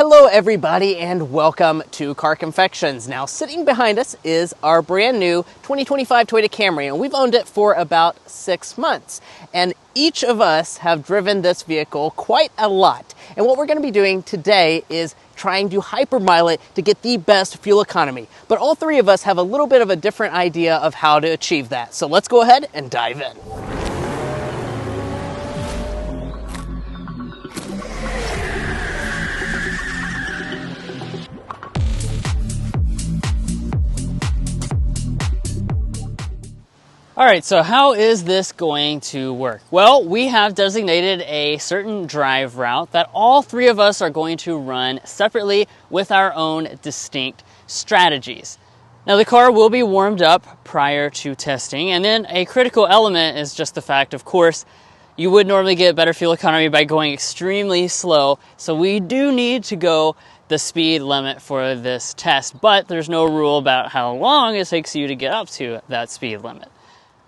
Hello everybody and welcome to Car Confections. Now sitting behind us is our brand new 2025 Toyota Camry, and we've owned it for about 6 months. And each of us have driven this vehicle quite a lot. And what we're going to be doing today is trying to hypermile it to get the best fuel economy. But all three of us have a little bit of a different idea of how to achieve that. So let's go ahead and dive in. All right, so how is this going to work? Well, we have designated a certain drive route that all three of us are going to run separately with our own distinct strategies. Now, the car will be warmed up prior to testing, and then a critical element is just the fact, of course, you would normally get better fuel economy by going extremely slow, so we do need to go the speed limit for this test, but there's no rule about how long it takes you to get up to that speed limit.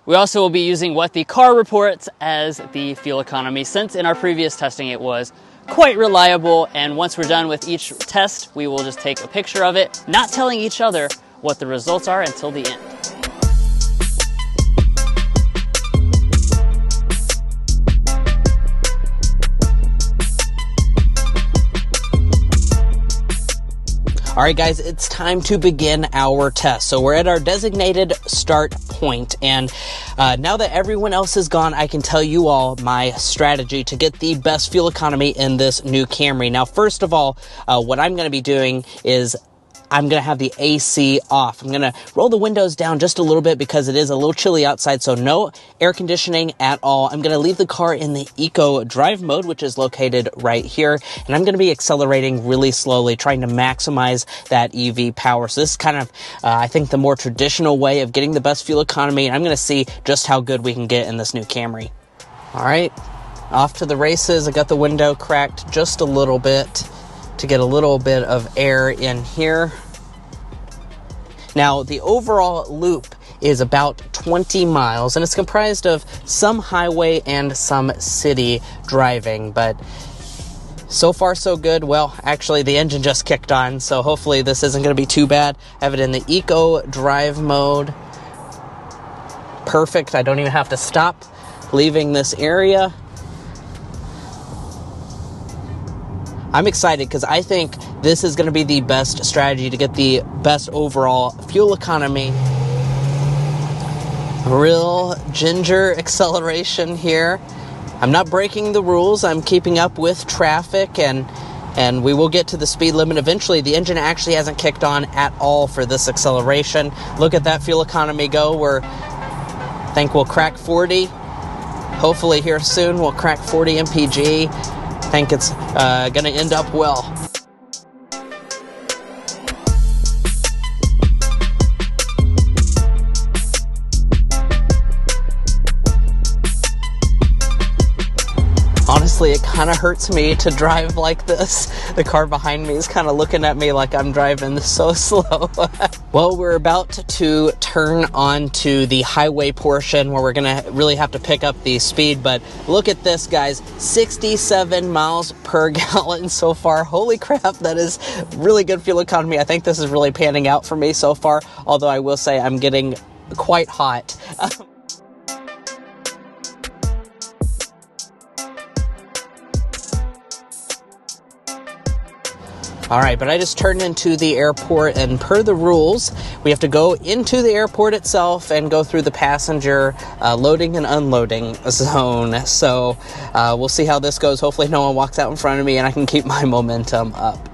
We also will be using what the car reports as the fuel economy, since in our previous testing it was quite reliable, and once we're done with each test, we will just take a picture of it, not telling each other what the results are until the end. All right, guys, it's time to begin our test. So we're at our designated start point, and now that everyone else is gone, I can tell you all my strategy to get the best fuel economy in this new Camry. Now, first of all, what I'm going to be doing is I'm going to have the AC off. I'm going to roll the windows down just a little bit because it is a little chilly outside, so no air conditioning at all. I'm going to leave the car in the Eco Drive mode, which is located right here, and I'm going to be accelerating really slowly, trying to maximize that EV power. So this is kind of, I think, the more traditional way of getting the best fuel economy, and I'm going to see just how good we can get in this new Camry. All right, off to the races. I got the window cracked just a little bit to get a little bit of air in here. Now, the overall loop is about 20 miles, and it's comprised of some highway and some city driving, but so far so good. Well, actually, the engine just kicked on, so hopefully this isn't going to be too bad. I have it in the Eco Drive mode. Perfect. I don't even have to stop leaving this area. I'm excited because I think this is going to be the best strategy to get the best overall fuel economy. Real ginger acceleration here. I'm not breaking the rules. I'm keeping up with traffic, and we will get to the speed limit eventually. The engine actually hasn't kicked on at all for this acceleration. Look at that fuel economy go. I think we'll crack 40. Hopefully here soon we'll crack 40 MPG. I think it's going to end up well. Honestly, it kind of hurts me to drive like this. The car behind me is kind of looking at me like I'm driving so slow. Well, we're about to turn onto the highway portion where we're going to really have to pick up the speed. But look at this, guys. 67 miles per gallon so far. Holy crap, that is really good fuel economy. I think this is really panning out for me so far, although I will say I'm getting quite hot. All right, but I just turned into the airport, and per the rules, we have to go into the airport itself and go through the passenger loading and unloading zone. So we'll see how this goes. Hopefully no one walks out in front of me and I can keep my momentum up.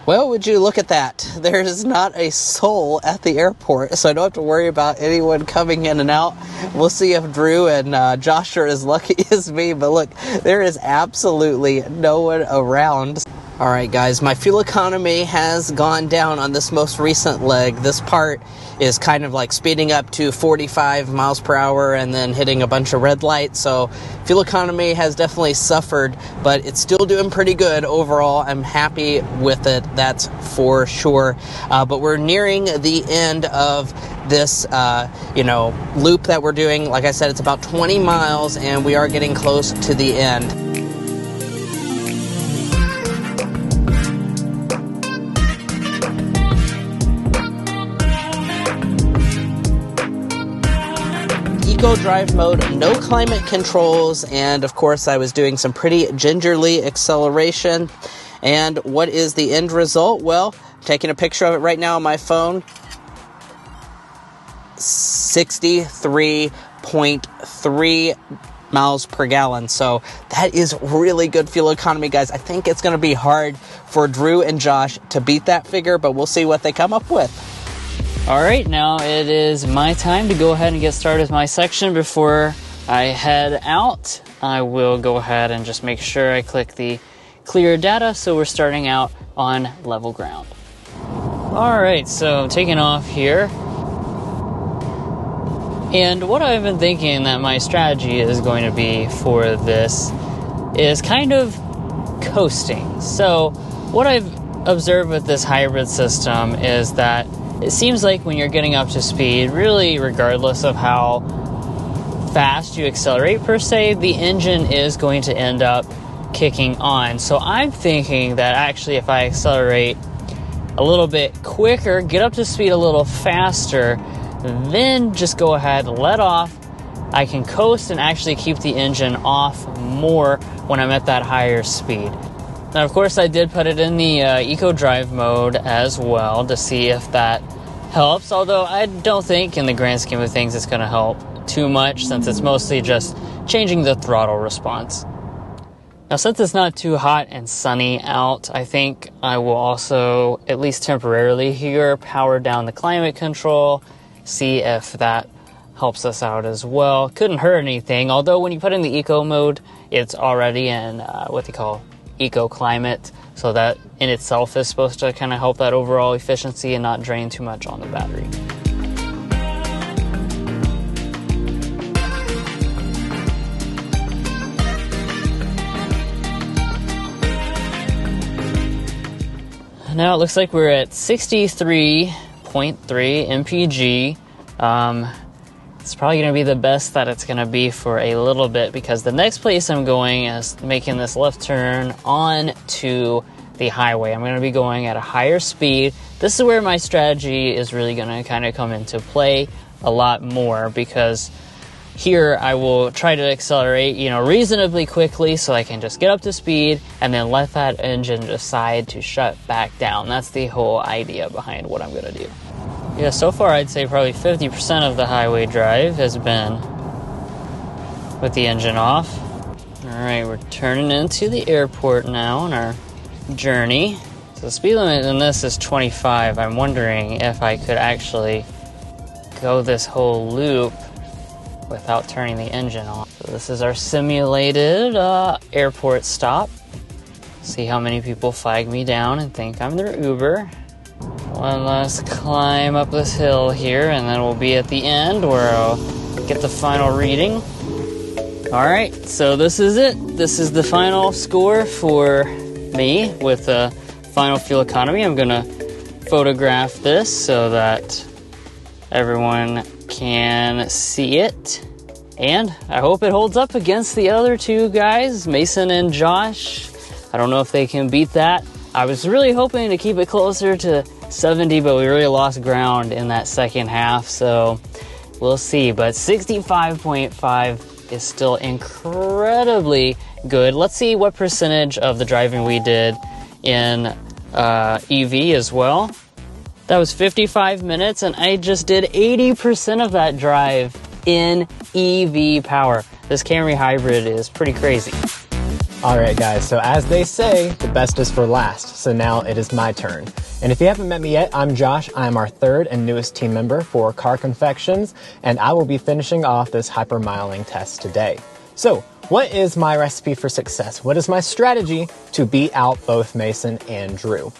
Well, would you look at that? There's not a soul at the airport, so I don't have to worry about anyone coming in and out. We'll see if Drew and Josh are as lucky as me, but look, there is absolutely no one around. All right, guys, my fuel economy has gone down on this most recent leg. This part is kind of like speeding up to 45 miles per hour and then hitting a bunch of red lights. So fuel economy has definitely suffered, but it's still doing pretty good overall. I'm happy with it, that's for sure. But we're nearing the end of this, loop that we're doing. Like I said, it's about 20 miles, and we are getting close to the end. Eco Drive mode, no climate controls, and of course I was doing some pretty gingerly acceleration. And what is the end result? Well, I'm taking a picture of it right now on my phone. 63.3 miles per gallon. So that is really good fuel economy, guys. I think it's going to be hard for Drew and Josh to beat that figure, but we'll see what they come up with. All right, now it is my time to go ahead and get started with my section. Before I head out, I will go ahead and just make sure I click the clear data, so we're starting out on level ground. All right, so I'm taking off here. And what I've been thinking that my strategy is going to be for this is kind of coasting. So what I've observed with this hybrid system is that it seems like when you're getting up to speed, really regardless of how fast you accelerate per se, the engine is going to end up kicking on. So I'm thinking that actually if I accelerate a little bit quicker, get up to speed a little faster, then just go ahead, let off, I can coast and actually keep the engine off more when I'm at that higher speed. Now, of course, I did put it in the Eco Drive mode as well to see if that helps, although I don't think in the grand scheme of things it's going to help too much since it's mostly just changing the throttle response. Now, since it's not too hot and sunny out, I think I will also, at least temporarily here, power down the climate control, see if that helps us out as well. Couldn't hurt anything, although when you put in the eco mode, it's already in what they call eco climate, so that in itself is supposed to kind of help that overall efficiency and not drain too much on the battery. Now it looks like we're at 63.3 MPG. It's probably going to be the best that it's going to be for a little bit, because the next place I'm going is making this left turn on to the highway. I'm going to be going at a higher speed. This is where my strategy is really going to kind of come into play a lot more, because here I will try to accelerate, reasonably quickly so I can just get up to speed and then let that engine decide to shut back down. That's the whole idea behind what I'm going to do. Yeah, so far I'd say probably 50% of the highway drive has been with the engine off. All right, we're turning into the airport now on our journey. So the speed limit in this is 25. I'm wondering if I could actually go this whole loop without turning the engine on. So this is our simulated airport stop. See how many people flag me down and think I'm their Uber. One last climb up this hill here, and then we'll be at the end where I'll get the final reading. All right, so this is it. This is the final score for me with the final fuel economy. I'm gonna photograph this so that everyone can see it. And I hope it holds up against the other two guys, Mason and Josh. I don't know if they can beat that. I was really hoping to keep it closer to 70, but we really lost ground in that second half, so we'll see. But 65.5 is still incredibly good. Let's see what percentage of the driving we did in EV as well. That was 55 minutes, and I just did 80% of that drive in EV power. This Camry Hybrid is pretty crazy. Alright guys, so as they say, the best is for last, so now it is my turn. And if you haven't met me yet, I'm Josh. I'm our third and newest team member for Car Confections, and I will be finishing off this hypermiling test today. So, what is my recipe for success? What is my strategy to beat out both Mason and Drew?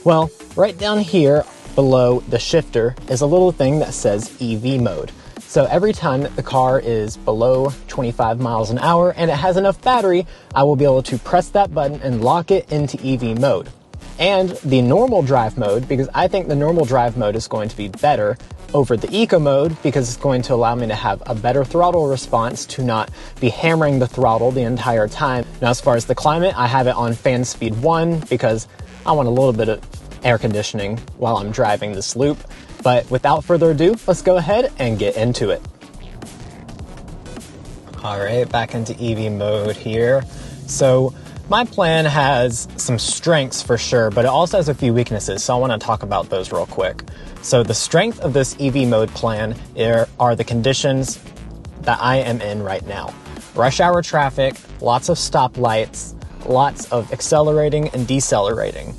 Well, right down here below the shifter is a little thing that says EV mode. So every time that the car is below 25 miles an hour and it has enough battery, I will be able to press that button and lock it into EV mode. And the normal drive mode, because I think the normal drive mode is going to be better over the eco mode, because it's going to allow me to have a better throttle response, to not be hammering the throttle the entire time. Now, as far as the climate, I have it on fan speed 1 because I want a little bit of air conditioning while I'm driving this loop. But without further ado, let's go ahead and get into it. All right, back into EV mode here. So my plan has some strengths for sure, but it also has a few weaknesses, so I want to talk about those real quick. So the strength of this EV mode plan are the conditions that I am in right now. Rush hour traffic, lots of stoplights, lots of accelerating and decelerating.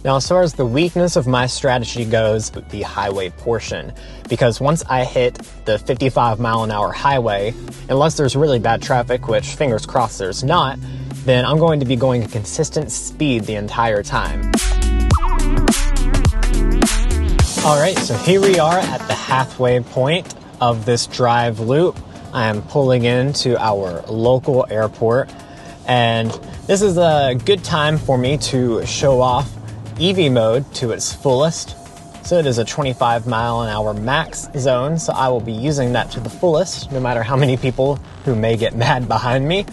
Now, as far as the weakness of my strategy goes, the highway portion, because once I hit the 55 mile an hour highway, unless there's really bad traffic, which fingers crossed there's not, then I'm going to be going at consistent speed the entire time. All right, so here we are at the halfway point of this drive loop. I am pulling into our local airport, and this is a good time for me to show off EV mode to its fullest. So it is a 25 mile an hour max zone, so I will be using that to the fullest, no matter how many people who may get mad behind me.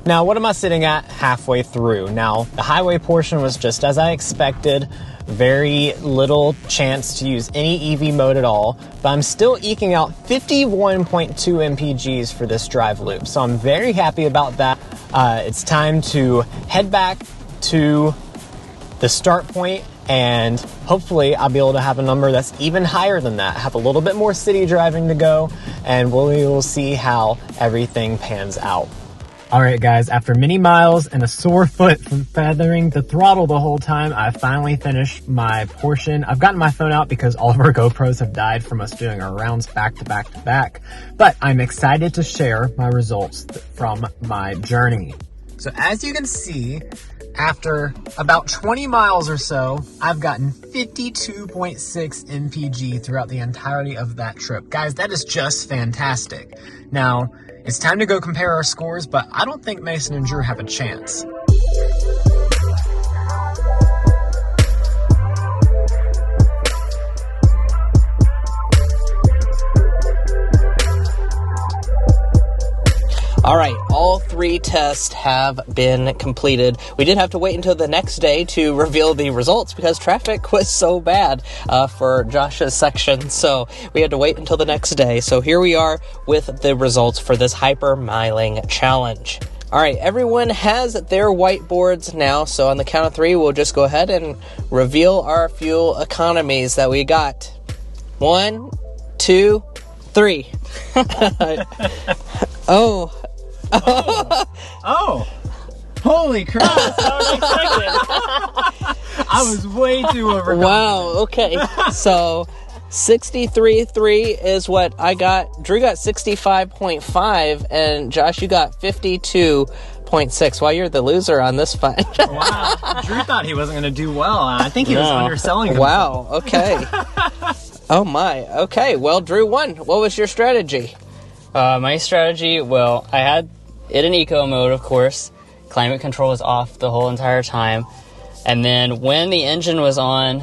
Now, what am I sitting at halfway through? Now, the highway portion was just as I expected. Very little chance to use any EV mode at all, but I'm still eking out 51.2 MPGs for this drive loop, so I'm very happy about that. It's time to head back to the start point, and hopefully I'll be able to have a number that's even higher than that, have a little bit more city driving to go, and we will see how everything pans out. All right, guys, after many miles and a sore foot from feathering the throttle the whole time, I finally finished my portion. I've gotten my phone out because all of our GoPros have died from us doing our rounds back to back to back, but I'm excited to share my results from my journey. So as you can see, after about 20 miles or so, I've gotten 52.6 MPG throughout the entirety of that trip. Guys, that is just fantastic. Now, it's time to go compare our scores, but I don't think Mason and Drew have a chance. All right, all three tests have been completed. We did have to wait until the next day to reveal the results because traffic was so bad for Josh's section, so we had to wait until the next day. So here we are with the results for this hypermiling challenge. All right, everyone has their whiteboards now, so on the count of three, we'll just go ahead and reveal our fuel economies that we got. 1, 2, 3. Oh. Oh, holy crap, that's not what I expected. I was way too overconfident. Wow, okay. So 63.3 is what I got. Drew got 65.5, and Josh, you got 52.6. Well, you're the loser on this fight. Wow, Drew thought he wasn't going to do well. I think he was underselling himself. Wow, okay. Oh my, okay. Well, Drew won. What was your strategy? My strategy, well, I had it in eco mode, of course. Climate control was off the whole entire time. And then when the engine was on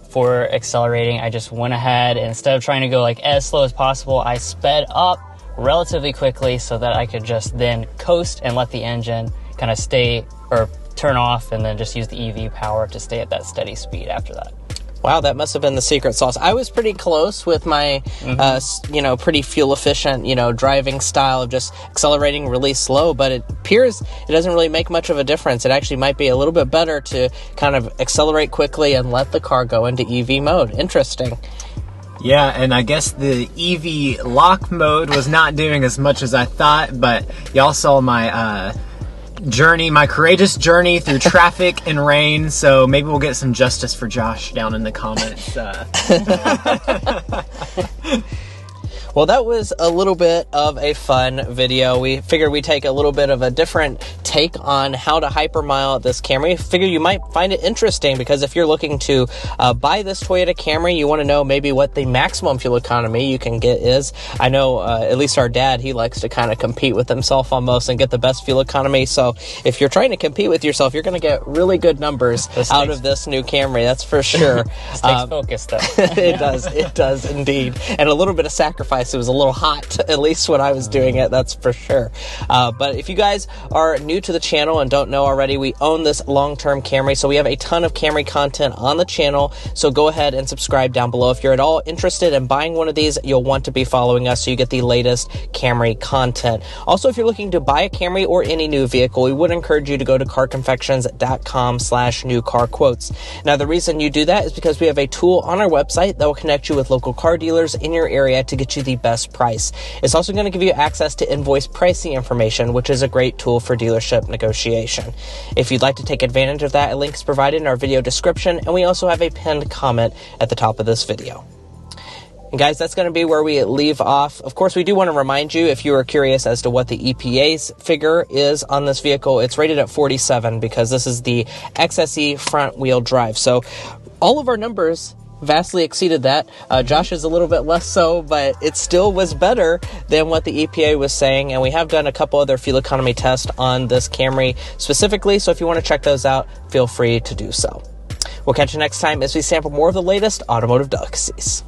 for accelerating, I just went ahead, instead of trying to go like as slow as possible, I sped up relatively quickly so that I could just then coast and let the engine kind of stay or turn off, and then just use the EV power to stay at that steady speed after that. Wow, that must have been the secret sauce. I was pretty close with my, pretty fuel efficient, driving style of just accelerating really slow, but it appears it doesn't really make much of a difference. It actually might be a little bit better to kind of accelerate quickly and let the car go into EV mode. Interesting. Yeah, and I guess the EV lock mode was not doing as much as I thought, but y'all saw my, my courageous journey through traffic and rain, so maybe we'll get some justice for Josh down in the comments. Well, that was a little bit of a fun video. We figured we'd take a little bit of a different take on how to hypermile this Camry. Figure you might find it interesting because if you're looking to buy this Toyota Camry, you want to know maybe what the maximum fuel economy you can get is. I know at least our dad, he likes to kind of compete with himself almost and get the best fuel economy. So if you're trying to compete with yourself, you're going to get really good numbers out of this new Camry. That's for sure. Takes focus, though. It does indeed. And a little bit of sacrifice nice. It was a little hot, at least when I was doing it, that's for sure. But if you guys are new to the channel and don't know already, we own this long-term Camry, so we have a ton of Camry content on the channel, so go ahead and subscribe down below. If you're at all interested in buying one of these, you'll want to be following us so you get the latest Camry content. Also, if you're looking to buy a Camry or any new vehicle, we would encourage you to go to carconfections.com/newcarquotes. Now, the reason you do that is because we have a tool on our website that will connect you with local car dealers in your area to get you the best price. It's also going to give you access to invoice pricing information, which is a great tool for dealership negotiation. If you'd like to take advantage of that, a link is provided in our video description, and we also have a pinned comment at the top of this video. And guys, that's going to be where we leave off. Of course, we do want to remind you, if you are curious as to what the EPA's figure is on this vehicle, it's rated at 47 because this is the XSE front-wheel drive. So all of our numbers vastly exceeded that. Josh is a little bit less so, but it still was better than what the EPA was saying. And we have done a couple other fuel economy tests on this Camry specifically. So if you want to check those out, feel free to do so. We'll catch you next time as we sample more of the latest automotive delicacies.